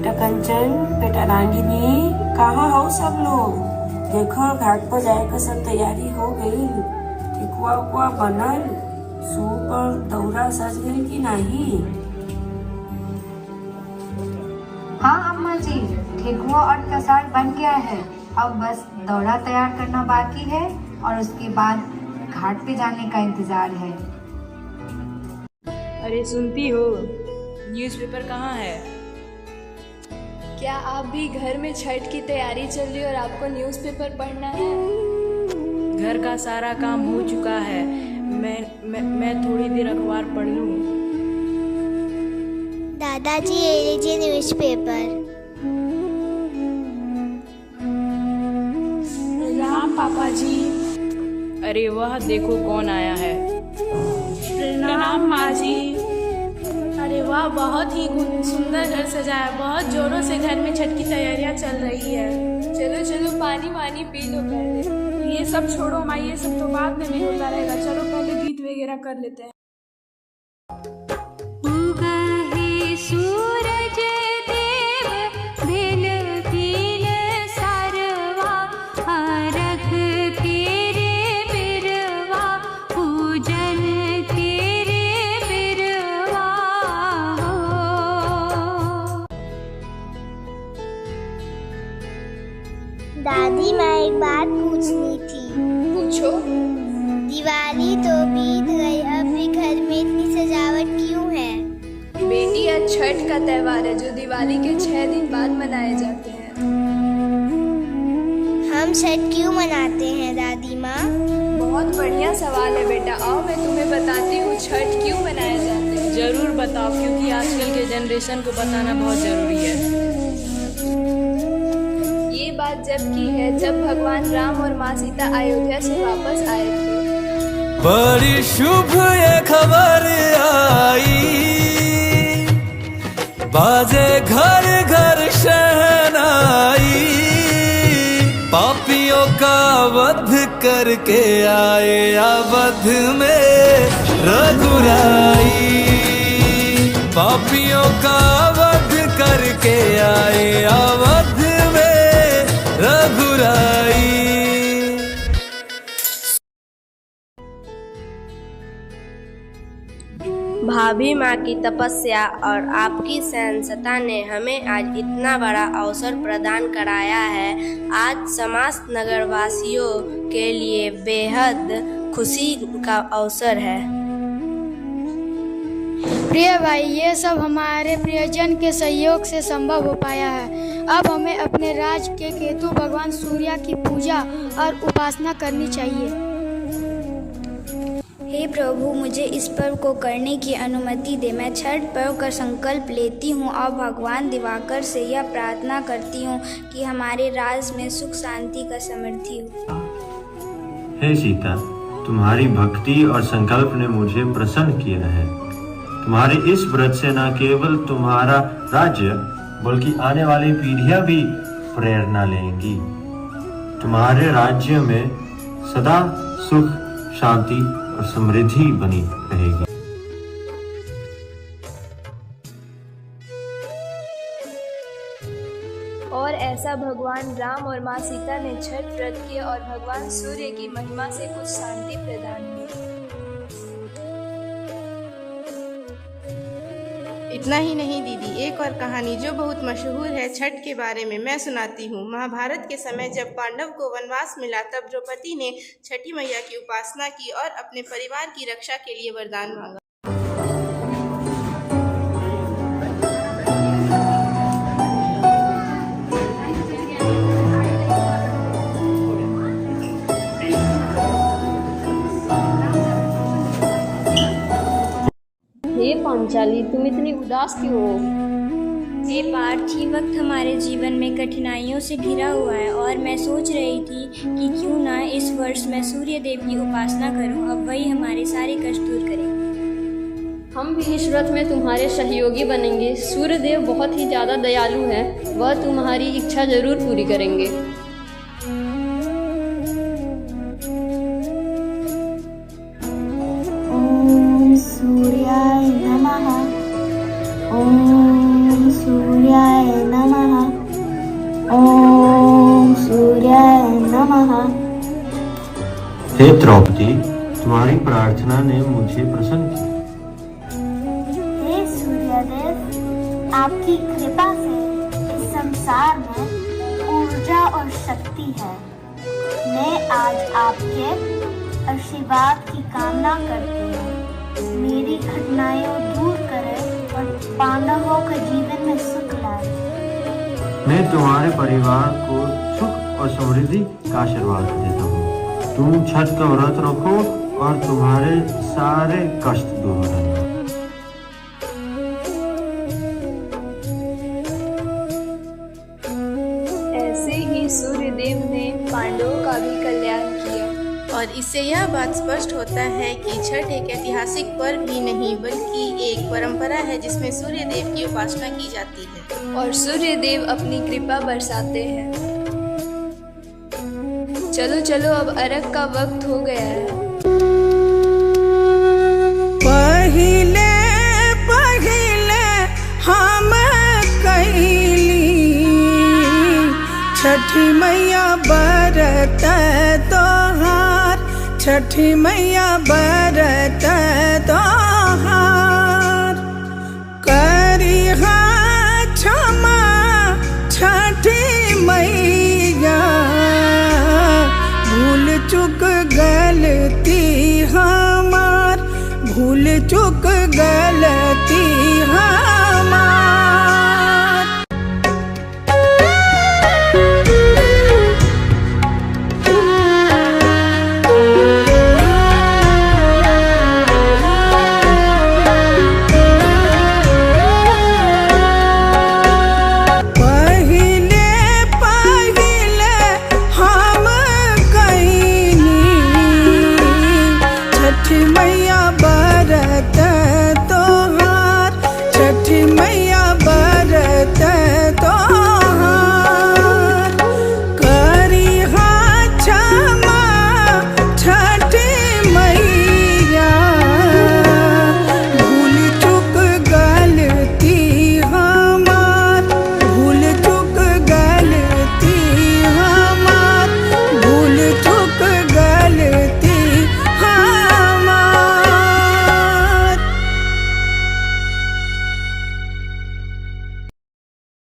बेटा कंचन, बेटा रागिनी, कहाँ हो सब लोग? देखो घाट पर जाए का सब तैयारी हो गई। ठेकुआ उकुआ बनल, सूप और दौरा सज गई कि नहीं? हाँ अम्मा जी, ठेकुआ और कसार बन गया है। अब बस दौरा तैयार करना बाकी है और उसके बाद घाट पे जाने का इंतजार है। अरे सुनती हो, न्यूज़पेपर कहाँ है? क्या आप भी घर में छठ की तैयारी चल रही है और आपको न्यूज़पेपर पढ़ना है? घर का सारा काम हो चुका है। मैं थोड़ी देर अखबार पढ़ लूँ। दादाजी ये लीजिए न्यूज़पेपर। राम पापा जी। अरे वाह, देखो कौन आया है। प्रणाम माँ जी। अरे वाह, बहुत ही सुंदर घर सजाया। बहुत जोरों से घर में छठ की तैयारियां चल रही है। चलो चलो पानी वानी पी लो पहले। ये सब छोड़ो माँ, ये सब तो बाद में होता रहेगा। चलो पहले गीत वगैरह कर लेते हैं। दादी मैं एक बात पूछनी थी। पूछो। दिवाली तो बीत गई, अब भी घर में इतनी सजावट क्यों है? बेटी, आज छठ का त्योहार है जो दिवाली के 6 दिन बाद मनाए जाते हैं। हम छठ क्यों मनाते हैं दादी माँ? बहुत बढ़िया सवाल है बेटा। आओ मैं तुम्हें बताती हूँ छठ क्यों मनाए जाते हैं। जरूर बताओ, क्योंकि आजकल के जनरेशन को बताना बहुत जरूरी है। ये बात जब की है जब भगवान राम और माँ सीता अयोध्या से वापस आए थे। बड़ी शुभ ये खबर आई, बाजे घर घर शहनाई। पापियों का वध करके आए अवध में रघुराई। पापियों का वध करके आए अवध रघुराई। भाभी माँ की तपस्या और आपकी सहनशक्ति ने हमें आज इतना बड़ा अवसर प्रदान कराया है। आज समस्त नगरवासियों के लिए बेहद खुशी का अवसर है। प्रिय भाई, ये सब हमारे प्रियजन के सहयोग से संभव हो पाया है। अब हमें अपने राज के केतु भगवान सूर्य की पूजा और उपासना करनी चाहिए। हे प्रभु, मुझे इस पर्व को करने की अनुमति दे। मैं छठ पर्व का संकल्प लेती हूँ और भगवान दिवाकर से यह प्रार्थना करती हूँ कि हमारे राज में सुख शांति का समृद्धि हो। हे सीता, तुम्हारी भक्ति और संकल्प ने मुझे प्रसन्न किया है। तुम्हारे इस व्रत से न केवल तुम्हारा राज्य बल्कि आने वाली पीढ़ियां भी प्रेरणा लेंगी। तुम्हारे राज्य में सदा सुख, शांति और समृद्धि बनी रहेगी। और ऐसा भगवान राम और माँ सीता ने छठ व्रत किए और भगवान सूर्य की महिमा से कुछ शांति प्रदान हुई। इतना ही नहीं दीदी, एक और कहानी जो बहुत मशहूर है छठ के बारे में मैं सुनाती हूँ। महाभारत के समय जब पांडव को वनवास मिला तब द्रौपदी ने छठी मैया की उपासना की और अपने परिवार की रक्षा के लिए वरदान मांगा। हे पांचाली, तुम इतनी उदास क्यों हो? हे पार्थ, ये वक्त हमारे जीवन में कठिनाइयों से घिरा हुआ है और मैं सोच रही थी कि क्यों ना इस वर्ष मैं सूर्य देव की उपासना करूं। अब वही हमारे सारे कष्ट दूर करेंगे। हम भी इस व्रत में तुम्हारे सहयोगी बनेंगे। सूर्य देव बहुत ही ज़्यादा दयालु है, वह तुम्हारी इच्छा जरूर पूरी करेंगे। सूर्याय नमः। ओम सूर्याय नमः। हे द्रौपदी, तुम्हारी प्रार्थना ने मुझे प्रसन्न किया। हे सूर्यदेव, आपकी कृपा से इस संसार में ऊर्जा और शक्ति है। मैं आज आपके आशीर्वाद की कामना करती हूँ। मेरी कठिनाइयों दूर करें और पांडवों के जीवन में सुख लाए। मैं तुम्हारे परिवार को सुख और समृद्धि का आशीर्वाद देता हूँ। तुम छठ का व्रत रखो और तुम्हारे सारे कष्ट दूर हो जाएंगे। ऐसे ही सूर्यदेव ने पांडवों का भी कल्याण किया। और इससे यह बात स्पष्ट होता है कि छठ एक ऐतिहासिक पर्व ही नहीं बल्कि एक परंपरा है जिसमें सूर्य देव की उपासना की जाती है और सूर्य देव अपनी कृपा बरसाते हैं। चलो चलो, अब अर्घ का वक्त हो गया है। पहिले पहिले हम कैली छठी मैया बरत तोहार, छठी मैया बरत तोहार। करिहा क्षमा छठी मैया, भूल चुक गलती हमार, भूल चुक गलती हमार। छठी मैया